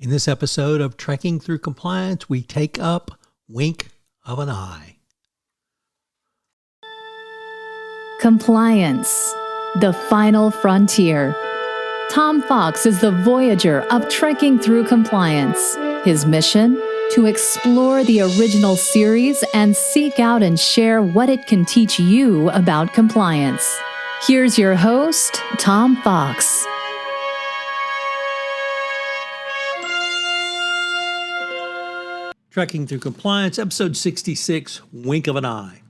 In this episode of Trekking Through Compliance, we take up Wink of an Eye. Compliance, the final frontier. Tom Fox is the voyager of Trekking Through Compliance. His mission? To explore the original series and seek out and share what it can teach you about compliance. Here's your host, Tom Fox. Trekking Through Compliance, episode 66, Wink of an Eye.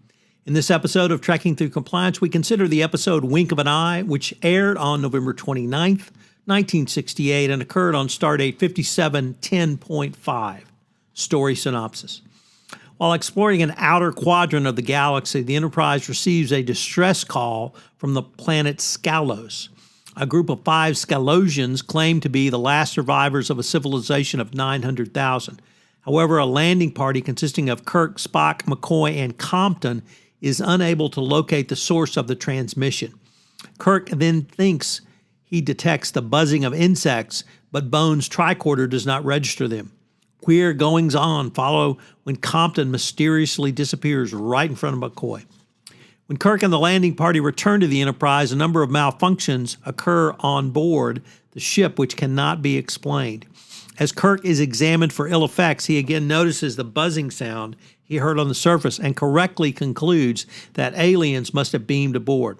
In this episode of Trekking Through Compliance, we consider the episode Wink of an Eye, which aired on November 29th, 1968, and occurred on Stardate 5710.5. Story synopsis. While exploring an outer quadrant of the galaxy, the Enterprise receives a distress call from the planet Scalos. A group of 5 Scalosians claim to be the last survivors of a civilization of 900,000. However, a landing party consisting of Kirk, Spock, McCoy, and Compton is unable to locate the source of the transmission. Kirk then thinks he detects the buzzing of insects, but Bones' tricorder does not register them. Queer goings-on follow when Compton mysteriously disappears right in front of McCoy. When Kirk and the landing party return to the Enterprise, a number of malfunctions occur on board the ship which cannot be explained. As Kirk is examined for ill effects, he again notices the buzzing sound he heard on the surface and correctly concludes that aliens must have beamed aboard.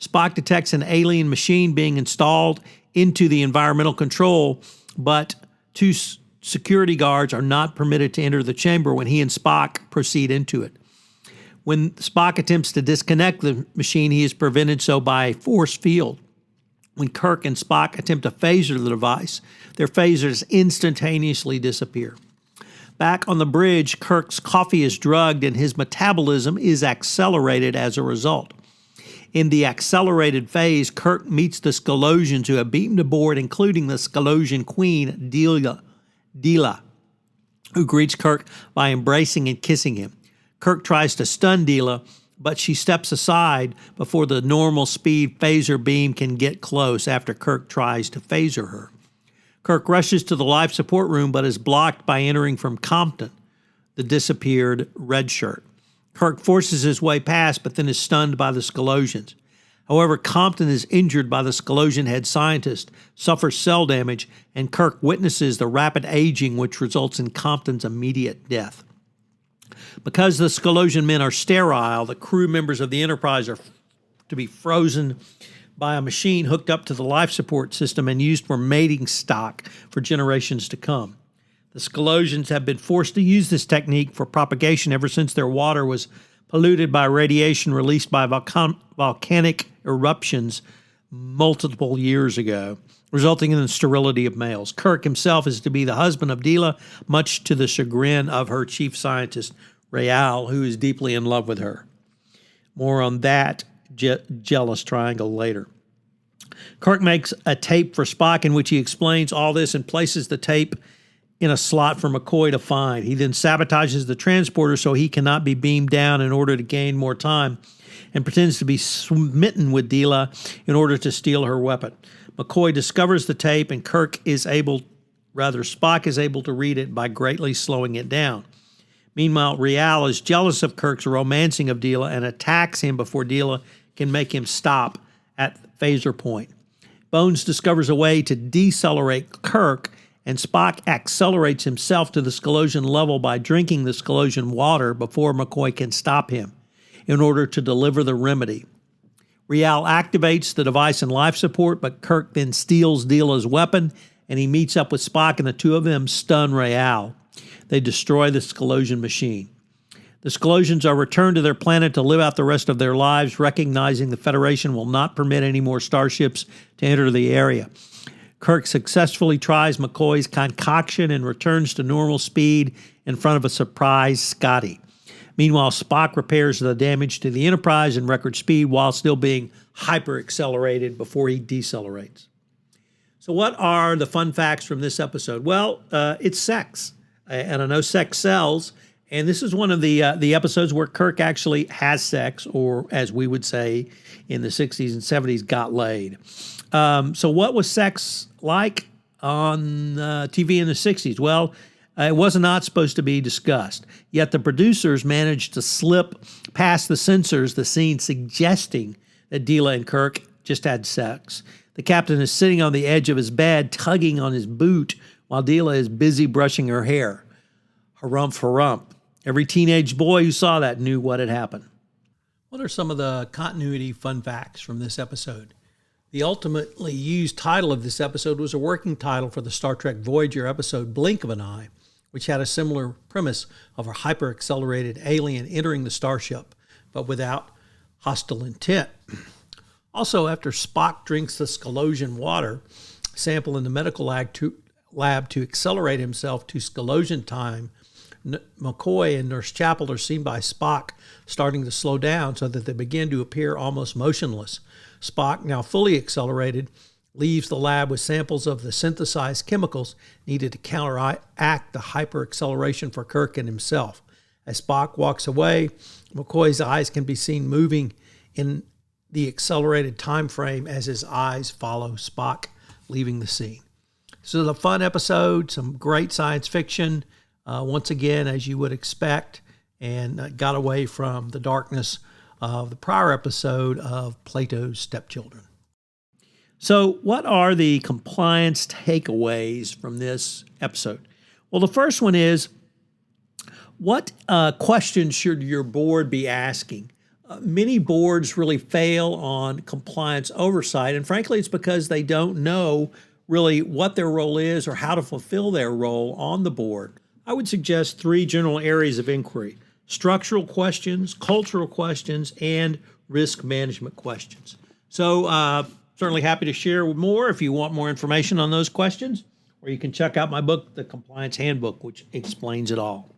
Spock detects an alien machine being installed into the environmental control, but 2 security guards are not permitted to enter the chamber when he and Spock proceed into it. When Spock attempts to disconnect the machine, he is prevented so by a force field. When Kirk and Spock attempt to phaser the device, their phasers instantaneously disappear. Back on the bridge, Kirk's coffee is drugged and his metabolism is accelerated as a result. In the accelerated phase, Kirk meets the Scalosians who have beamed aboard, including the Scalosian queen, Deela, who greets Kirk by embracing and kissing him. Kirk tries to stun Deela, but she steps aside before the normal speed phaser beam can get close after Kirk tries to phaser her. Kirk rushes to the life support room but is blocked by entering from Compton, the disappeared red shirt. Kirk forces his way past but then is stunned by the Scalosians. However, Compton is injured by the Scalosian head scientist, suffers cell damage, and Kirk witnesses the rapid aging which results in Compton's immediate death. Because the Scalosian men are sterile, the crew members of the Enterprise are to be frozen by a machine hooked up to the life support system and used for mating stock for generations to come. The Scalosians have been forced to use this technique for propagation ever since their water was polluted by radiation released by volcanic eruptions multiple years ago, resulting in the sterility of males. Kirk himself is to be the husband of Deela, much to the chagrin of her chief scientist, Rael, who is deeply in love with her. More on that jealous triangle later. Kirk makes a tape for Spock in which he explains all this and places the tape in a slot for McCoy to find. He then sabotages the transporter so he cannot be beamed down in order to gain more time and pretends to be smitten with Deela in order to steal her weapon. McCoy discovers the tape and Spock is able to read it by greatly slowing it down. Meanwhile, Rael is jealous of Kirk's romancing of Deela and attacks him before Deela can make him stop at phaser point. Bones discovers a way to decelerate Kirk, and Spock accelerates himself to the Scalosian level by drinking the Scalosian water before McCoy can stop him in order to deliver the remedy. Rael activates the device in life support, but Kirk then steals Deela's weapon, and he meets up with Spock, and the two of them stun Rael. They destroy the Scalosian machine. The Scalosians are returned to their planet to live out the rest of their lives, recognizing the Federation will not permit any more starships to enter the area. Kirk successfully tries McCoy's concoction and returns to normal speed in front of a surprised Scotty. Meanwhile, Spock repairs the damage to the Enterprise in record speed while still being hyper-accelerated before he decelerates. So what are the fun facts from this episode? Well, it's sex. And I know sex sells, and this is one of the episodes where Kirk actually has sex, or as we would say in the 60s and 70s, got laid. So what was sex like? on TV in the 60s? Well, it was not supposed to be discussed. Yet the producers managed to slip past the censors the scene suggesting that Deela and Kirk just had sex. The captain is sitting on the edge of his bed, tugging on his boot, while Deela is busy brushing her hair. Harumph, harumph. Every teenage boy who saw that knew what had happened. What are some of the continuity fun facts from this episode? The ultimately used title of this episode was a working title for the Star Trek Voyager episode Blink of an Eye, which had a similar premise of a hyper-accelerated alien entering the starship, but without hostile intent. Also, after Spock drinks the Scalosian water sample in the medical lab to accelerate himself to Scalosian time, McCoy and Nurse Chapel are seen by Spock starting to slow down so that they begin to appear almost motionless. Spock, now fully accelerated, leaves the lab with samples of the synthesized chemicals needed to counteract the hyperacceleration for Kirk and himself. As Spock walks away, McCoy's eyes can be seen moving in the accelerated time frame as his eyes follow Spock leaving the scene. So it's a fun episode, some great science fiction, once again, as you would expect, and got away from the darkness of the prior episode of Plato's Stepchildren. So what are the compliance takeaways from this episode? Well, the first one is, what questions should your board be asking? Many boards really fail on compliance oversight, and frankly, it's because they don't know really what their role is or how to fulfill their role on the board. I would suggest 3 general areas of inquiry: structural questions, cultural questions, and risk management questions. So certainly happy to share more if you want more information on those questions, or you can check out my book, The Compliance Handbook, which explains it all.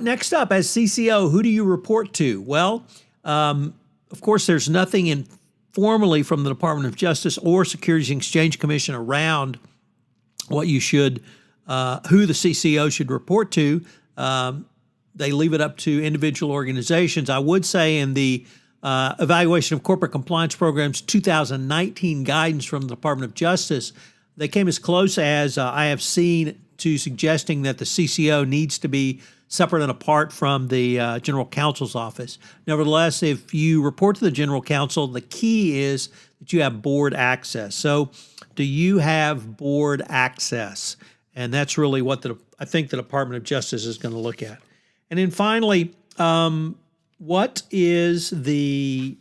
Next up, as CCO, who do you report to? Well, of course, there's nothing formally from the Department of Justice or Securities and Exchange Commission around what you should, who the CCO should report to. They leave it up to individual organizations. I would say in the Evaluation of Corporate Compliance Programs 2019 guidance from the Department of Justice, they came as close as I have seen to suggesting that the CCO needs to be separate and apart from the General Counsel's office. Nevertheless, if you report to the General Counsel, the key is that you have board access. So do you have board access? And that's really what I think the Department of Justice is going to look at. And then finally, what is the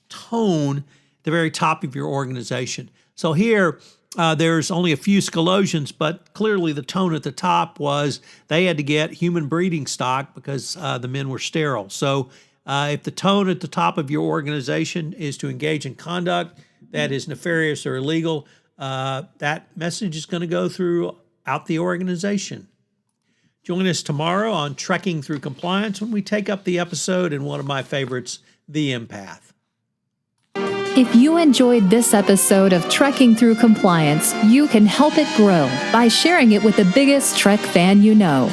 tone at the very top of your organization? So here, there's only a few Scalosians, but clearly the tone at the top was they had to get human breeding stock because the men were sterile. So if the tone at the top of your organization is to engage in conduct that is nefarious or illegal, that message is going to go throughout the organization. Join us tomorrow on Trekking Through Compliance when we take up the episode in one of my favorites, The Empath. If you enjoyed this episode of Trekking Through Compliance, you can help it grow by sharing it with the biggest Trek fan you know.